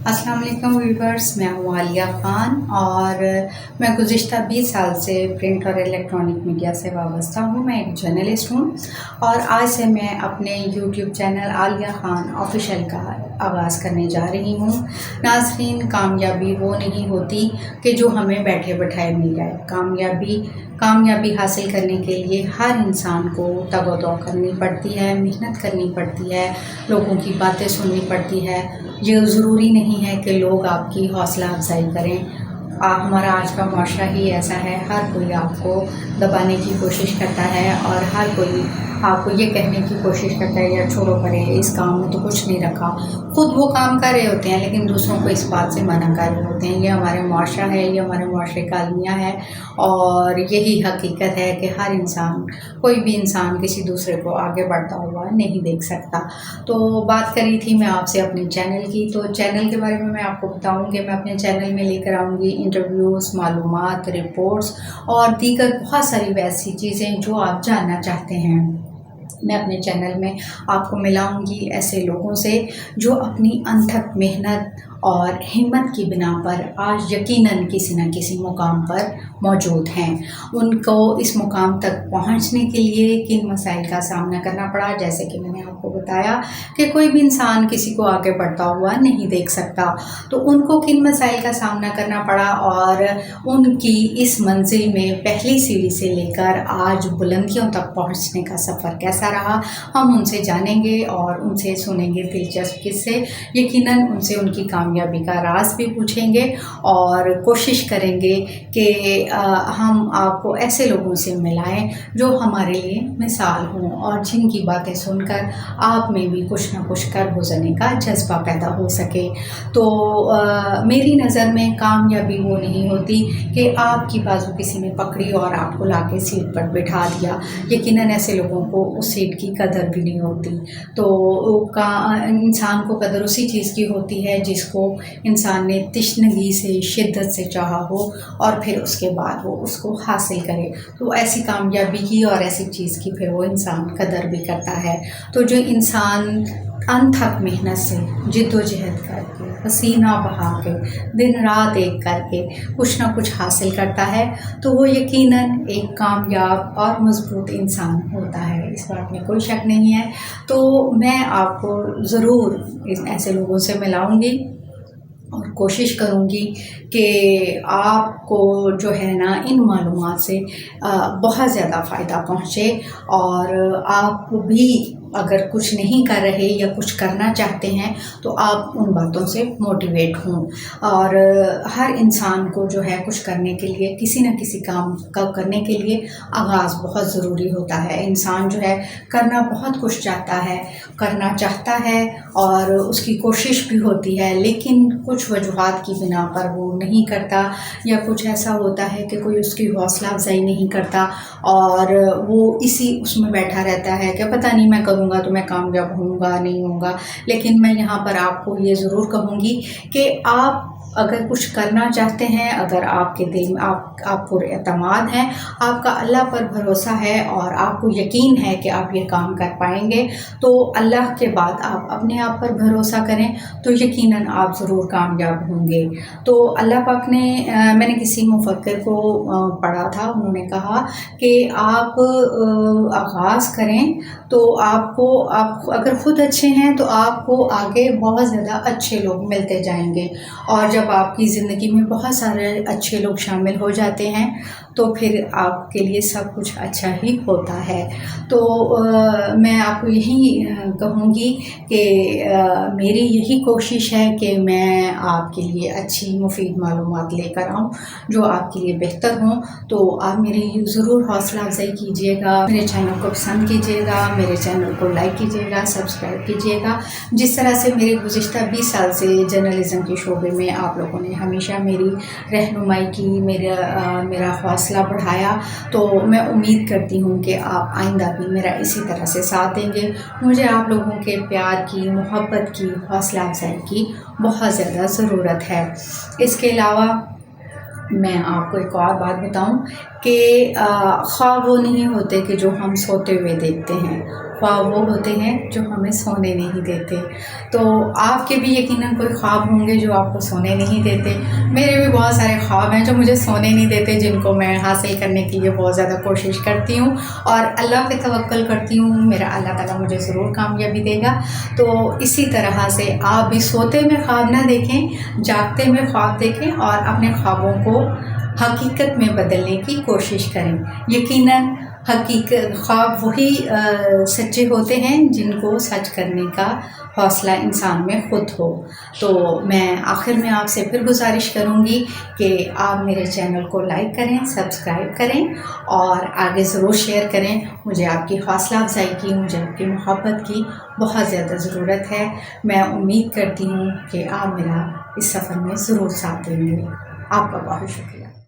السلام علیکم ویورز، میں ہوں عالیہ خان اور میں گزشتہ 20 سال سے پرنٹ اور الیکٹرانک میڈیا سے وابستہ ہوں۔ میں ایک جرنلسٹ ہوں اور آج سے میں اپنے یوٹیوب چینل عالیہ خان آفیشیل کا آغاز کرنے جا رہی ہوں۔ ناظرین، کامیابی وہ نہیں ہوتی کہ جو ہمیں بیٹھے بٹھائے مل جائے۔ کامیابی حاصل کرنے کے لیے ہر انسان کو تگ و دو کرنی پڑتی ہے، محنت کرنی پڑتی ہے، لوگوں کی باتیں سننی پڑتی ہے۔ یہ ضروری نہیں ہے کہ لوگ آپ کی حوصلہ افزائی کریں۔ ہمارا آج کا معاشرہ ہی ایسا ہے، ہر کوئی آپ کو دبانے کی کوشش کرتا ہے اور ہر کوئی آپ کو یہ کہنے کی کوشش کرتا ہے یا چھوڑو پڑے، اس کام میں تو کچھ نہیں رکھا۔ خود وہ کام کر رہے ہوتے ہیں لیکن دوسروں کو اس بات سے منع کر رہے ہوتے ہیں۔ یہ ہمارے معاشرہ ہے، یہ ہمارے معاشرے کا المیہ ہے اور یہی حقیقت ہے کہ ہر انسان، کوئی بھی انسان کسی دوسرے کو آگے بڑھتا ہوا نہیں دیکھ سکتا۔ تو بات کری تھی میں آپ سے اپنے چینل کی، تو چینل کے بارے میں آپ کو بتاؤں کہ میں اپنے چینل میں لے کر آؤں گی انٹرویوز، معلومات، رپورٹس اور دیگر بہت ساری ویسی چیزیں جو آپ جاننا چاہتے ہیں۔ میں اپنے چینل میں آپ کو ملاؤں گی ایسے لوگوں سے جو اپنی انتھک محنت اور ہمت کی بنا پر آج یقیناً کسی نہ کسی مقام پر موجود ہیں۔ ان کو اس مقام تک پہنچنے کے لیے کن مسائل کا سامنا کرنا پڑا، جیسے کہ میں نے آپ کو بتایا کہ کوئی بھی انسان کسی کو آگے بڑھتا ہوا نہیں دیکھ سکتا، تو ان کو کن مسائل کا سامنا کرنا پڑا اور ان کی اس منزل میں پہلی سیڑھی سے لے کر آج بلندیوں تک پہنچنے کا سفر کیسا رہا، ہم ان سے جانیں گے اور ان سے سنیں گے دلچسپ قصے۔ یقیناً ان سے ان کی کامیابی کا راز بھی پوچھیں گے اور کوشش کریں گے کہ ہم آپ کو ایسے لوگوں سے ملائیں جو ہمارے لیے مثال ہوں اور جن کی باتیں سن کر آپ میں بھی کچھ نہ کچھ کر گزرنے کا جذبہ پیدا ہو سکے۔ تو میری نظر میں کامیابی وہ نہیں ہوتی کہ آپ کی بازو کسی نے پکڑی اور آپ کو لا کے سیٹ پر بٹھا دیا۔ یقیناً ایسے لوگوں کو اس سیٹ کی قدر بھی نہیں ہوتی۔ تو انسان کو قدر اسی چیز کی ہوتی ہے جس کو انسان نے تشنگی سے، شدت سے چاہا ہو اور پھر اس کے بعد وہ اس کو حاصل کرے، تو ایسی کامیابی کی اور ایسی چیز کی پھر وہ انسان قدر بھی کرتا ہے۔ تو جو انسان انتھک محنت سے، جد و جہد کر کے، پسینہ بہا کے، دن رات ایک کر کے کچھ نہ کچھ حاصل کرتا ہے تو وہ یقیناً ایک کامیاب اور مضبوط انسان ہوتا ہے، اس بات میں کوئی شک نہیں ہے۔ تو میں آپ کو ضرور ایسے لوگوں سے ملاؤں گی اور کوشش کروں گی کہ آپ کو جو ہے نا ان معلومات سے بہت زیادہ فائدہ پہنچے اور آپ بھی اگر کچھ نہیں کر رہے یا کچھ کرنا چاہتے ہیں تو آپ ان باتوں سے موٹیویٹ ہوں۔ اور ہر انسان کو جو ہے کچھ کرنے کے لیے، کسی نہ کسی کام کا کرنے کے لیے آغاز بہت ضروری ہوتا ہے۔ انسان جو ہے کرنا بہت کچھ کرنا چاہتا ہے اور اس کی کوشش بھی ہوتی ہے، لیکن کچھ وجوہات کی بنا پر وہ نہیں کرتا یا کچھ ایسا ہوتا ہے کہ کوئی اس کی حوصلہ افزائی نہیں کرتا اور وہ اس میں بیٹھا رہتا ہے کہ پتہ نہیں میں کروں گا تو میں کامیاب ہوں گا نہیں ہوں گا۔ لیکن میں یہاں پر آپ کو یہ ضرور کہوں گی کہ آپ اگر کچھ کرنا چاہتے ہیں، اگر آپ کے دل میں آپ پر اعتماد ہے، آپ کا اللہ پر بھروسہ ہے اور آپ کو یقین ہے کہ آپ یہ کام کر پائیں گے، تو اللہ کے بعد آپ اپنے آپ پر بھروسہ کریں تو یقیناً آپ ضرور کامیاب ہوں گے۔ تو اللہ پاک نے، میں نے کسی مفکر کو پڑھا تھا، انہوں نے کہا کہ آپ آغاز کریں تو آپ اگر خود اچھے ہیں تو آپ کو آگے بہت زیادہ اچھے لوگ ملتے جائیں گے، اور جب آپ کی زندگی میں بہت سارے اچھے لوگ شامل ہو جاتے ہیں تو پھر آپ کے لیے سب کچھ اچھا ہی ہوتا ہے۔ تو میں آپ کو یہی کہوں گی کہ میری یہی کوشش ہے کہ میں آپ کے لیے اچھی مفید معلومات لے کر آؤں جو آپ کے لیے بہتر ہوں۔ تو آپ میری ضرور حوصلہ افزائی کیجیے گا، میرے چینل کو پسند کیجیے گا، میرے چینل کو لائک کیجیے گا، سبسکرائب کیجیے گا۔ جس طرح سے میرے گزشتہ 20 سال سے جرنلزم کے شعبے میں آپ لوگوں نے ہمیشہ میری رہنمائی کی، میرا حوصلہ بڑھایا، تو میں امید کرتی ہوں کہ آپ آئندہ بھی میرا اسی طرح سے ساتھ دیں گے۔ مجھے آپ لوگوں کے پیار کی، محبت کی، حوصلہ افزائی کی بہت زیادہ ضرورت ہے۔ اس کے علاوہ میں آپ کو ایک اور بات بتاؤں کہ خواب وہ نہیں ہوتے کہ جو ہم سوتے ہوئے دیکھتے ہیں، خواب وہ ہوتے ہیں جو ہمیں سونے نہیں دیتے۔ تو آپ کے بھی یقیناً کوئی خواب ہوں گے جو آپ کو سونے نہیں دیتے۔ میرے بھی بہت سارے خواب ہیں جو مجھے سونے نہیں دیتے، جن کو میں حاصل کرنے کے لیے بہت زیادہ کوشش کرتی ہوں اور اللہ پہ توکل کرتی ہوں، میرا اللہ تعالیٰ مجھے ضرور کامیابی دے گا۔ تو اسی طرح سے آپ بھی سوتے میں خواب نہ دیکھیں، جاگتے میں خواب دیکھیں اور اپنے خوابوں کو حقیقت میں بدلنے کی کوشش کریں۔ یقیناً خواب وہی سچے ہوتے ہیں جن کو سچ کرنے کا حوصلہ انسان میں خود ہو۔ تو میں آخر میں آپ سے پھر گزارش کروں گی کہ آپ میرے چینل کو لائک کریں، سبسکرائب کریں اور آگے ضرور شیئر کریں۔ مجھے آپ کی حوصلہ افزائی کی، مجھے آپ کی محبت کی بہت زیادہ ضرورت ہے۔ میں امید کرتی ہوں کہ آپ میرا اس سفر میں ضرور ساتھ دیں گے۔ آپ کا بہت شکریہ۔